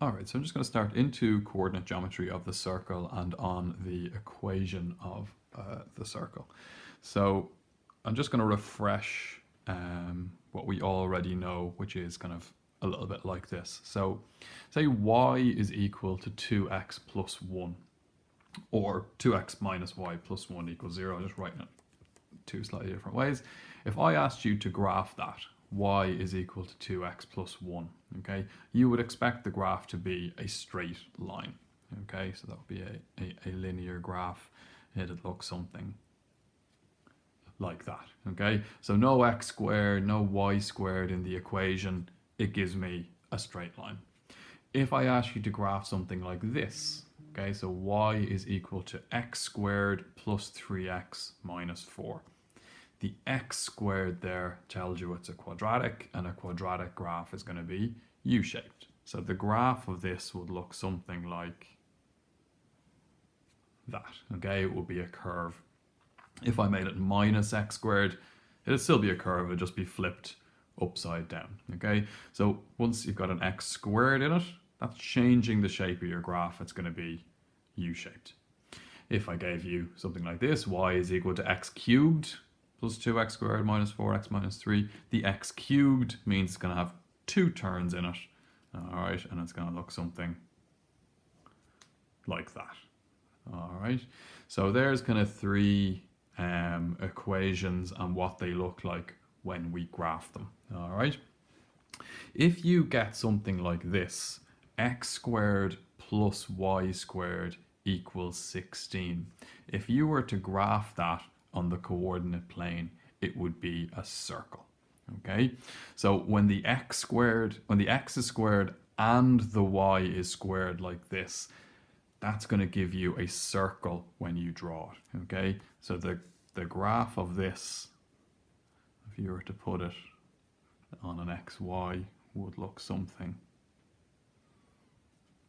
All right, so I'm just going to start into coordinate geometry of the circle and on the equation of the circle. So I'm just going to refresh what we already know, which is kind of a little bit like this. So say y is equal to 2x plus 1, or 2x minus y plus 1 equals 0. I'm just writing it two slightly different ways. If I asked you to graph that, y is equal to 2x plus 1, okay, you would expect the graph to be a straight line, okay, so that would be a linear graph. It'd look something like that, okay, so no x squared, no y squared in the equation, it gives me a straight line. If I ask you to graph something like this, okay, so y is equal to x squared plus 3x minus 4. The x squared there tells you it's a quadratic, and a quadratic graph is going to be u-shaped. So the graph of this would look something like that, okay? It would be a curve. If I made it minus x squared, it'd still be a curve, it'd just be flipped upside down, okay? So once you've got an x squared in it, that's changing the shape of your graph. It's going to be u-shaped. If I gave you something like this, y is equal to x cubed plus 2x squared minus 4x minus 3, the x cubed means it's going to have two terms in it, all right, and it's going to look something like that, all right. So there's kind of three equations and what they look like when we graph them, all right. If you get something like this, x squared plus y squared equals 16. If you were to graph that on the coordinate plane, it would be a circle, okay? So when the x is squared and the y is squared like this, that's going to give you a circle when you draw it, okay? So the graph of this, if you were to put it on an xy, would look something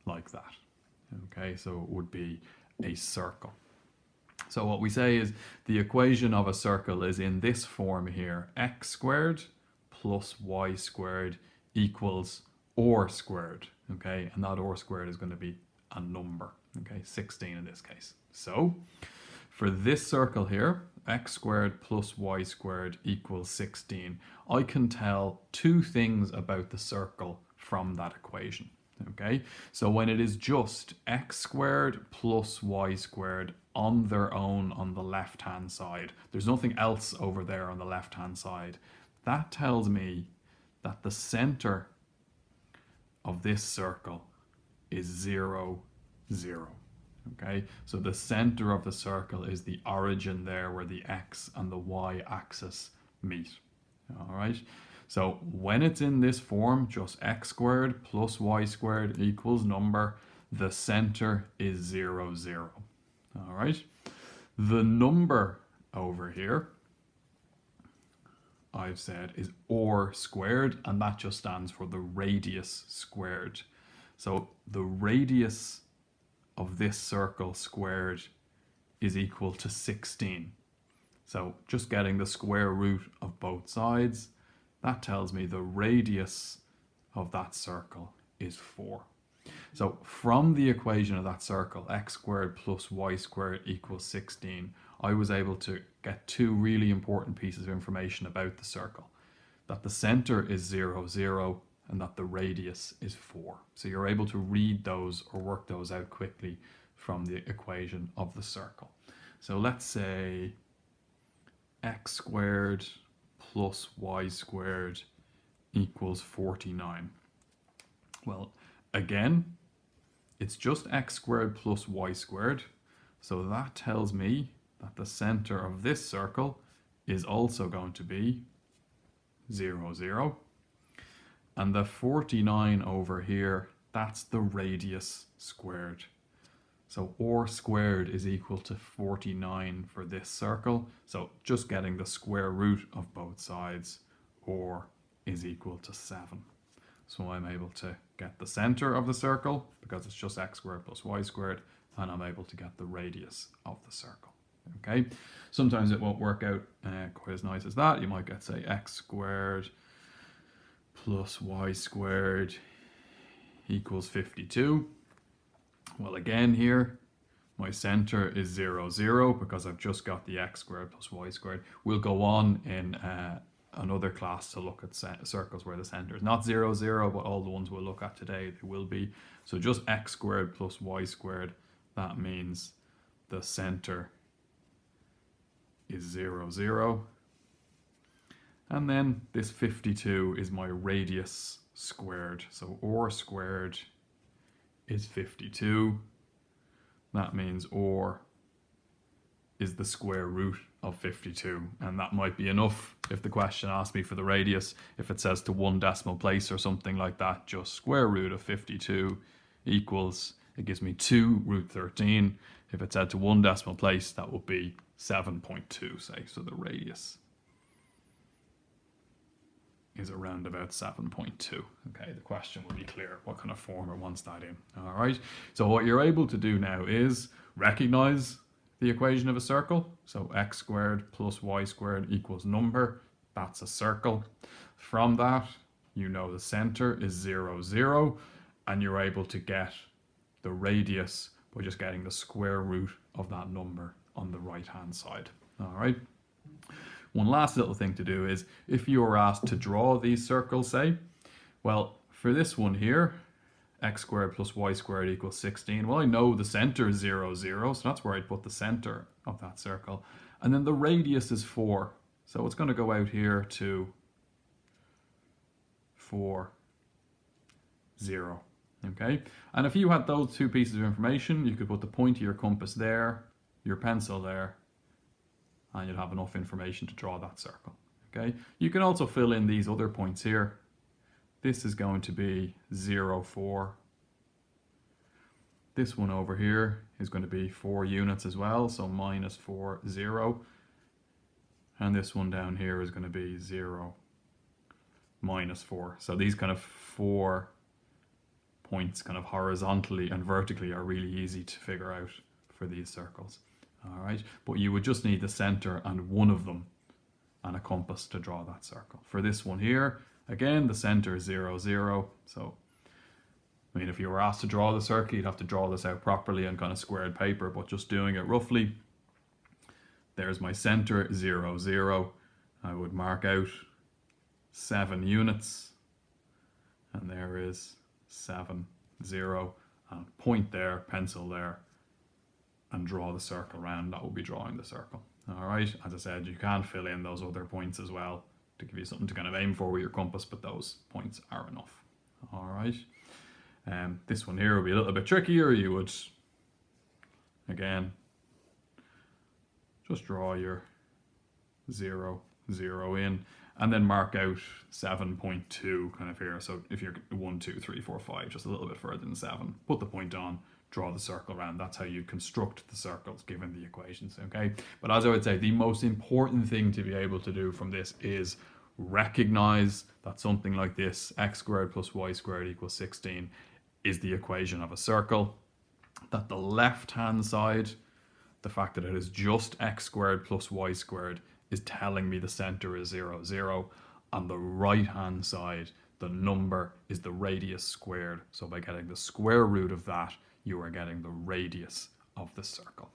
like that, okay? So it would be a circle. So what we say is the equation of a circle is in this form here, x squared plus y squared equals or squared, okay? And that or squared is going to be a number, okay? 16 in this case. So for this circle here, x squared plus y squared equals 16, I can tell two things about the circle from that equation, okay? So when it is just x squared plus y squared on their own on the left hand side, there's nothing else over there on the left hand side, that tells me that the center of this circle is 0, 0. Okay, so the center of the circle is the origin there where the x and the y axis meet. All right, so when it's in this form, just x squared plus y squared equals number, the center is 0, 0. All right, the number over here, I've said, is or squared, and that just stands for the radius squared. So the radius of this circle squared is equal to 16. So just getting the square root of both sides, that tells me the radius of that circle is 4. So from the equation of that circle, x squared plus y squared equals 16, I was able to get two really important pieces of information about the circle. That the center is 0, 0, and that the radius is 4. So you're able to read those or work those out quickly from the equation of the circle. So let's say x squared plus y squared equals 49. Well, again, it's just x squared plus y squared. So that tells me that the center of this circle is also going to be 0, 0. And the 49 over here, that's the radius squared. So or squared is equal to 49 for this circle. So just getting the square root of both sides, or is equal to 7. So I'm able to get the center of the circle because it's just x squared plus y squared, and I'm able to get the radius of the circle. Okay, sometimes it won't work out quite as nice as that. You might get, say, x squared plus y squared equals 52. Well, again here, my center is 0, 0 because I've just got the x squared plus y squared. We'll go on in another class to look at circles where the center is not 0, 0, but all the ones we'll look at today, they will be. So just x squared plus y squared, that means the center is 0, 0. And then this 52 is my radius squared. So r squared is 52. That means r is the square root of 52. And that might be enough if the question asks me for the radius. If it says to 1 decimal place or something like that, just square root of 52 equals, it gives me 2 root 13. If it said to 1 decimal place, that would be 7.2, say. So the radius is around about 7.2. Okay, the question will be clear what kind of form it wants that in. All right, so what you're able to do now is recognize the equation of a circle. So x squared plus y squared equals number. That's a circle. From that, you know the center is 0, 0, and you're able to get the radius by just getting the square root of that number on the right hand side. All right. One last little thing to do is, if you were asked to draw these circles, say, well, for this one here, x squared plus y squared equals 16. Well, I know the center is 0, 0, so that's where I'd put the center of that circle. And then the radius is 4. So it's going to go out here to 4, 0. Okay? And if you had those two pieces of information, you could put the point of your compass there, your pencil there, and you'll have enough information to draw that circle. Okay? You can also fill in these other points here. This is going to be 0, 4. This one over here is going to be 4 units as well, so minus 4, 0. And this one down here is going to be 0, minus 4. So these kind of 4 points kind of horizontally and vertically are really easy to figure out for these circles. All right, but you would just need the center and one of them and a compass to draw that circle. For this one here, again, the center is 0, 0. So, I mean, if you were asked to draw the circle, you'd have to draw this out properly on kind of squared paper, but just doing it roughly, there's my center, 0, 0. I would mark out 7 units, and there is 7, 0, and point there, pencil there, and draw the circle around. That will be drawing the circle. All right, as I said, you can fill in those other points as well to give you something to kind of aim for with your compass, but those points are enough. All right, this one here will be a little bit trickier. You would, again, just draw your 0, 0 in, and then mark out 7.2 kind of here. So if you're 1, 2, 3, 4, 5, just a little bit further than 7, put the point on, draw the circle around. That's how you construct the circles given the equations, okay? But as I would say, the most important thing to be able to do from this is recognize that something like this, x squared plus y squared equals 16, is the equation of a circle. That the left-hand side, the fact that it is just x squared plus y squared, is telling me the center is 0, 0. On the right-hand side, the number is the radius squared. So by getting the square root of that, you are getting the radius of the circle.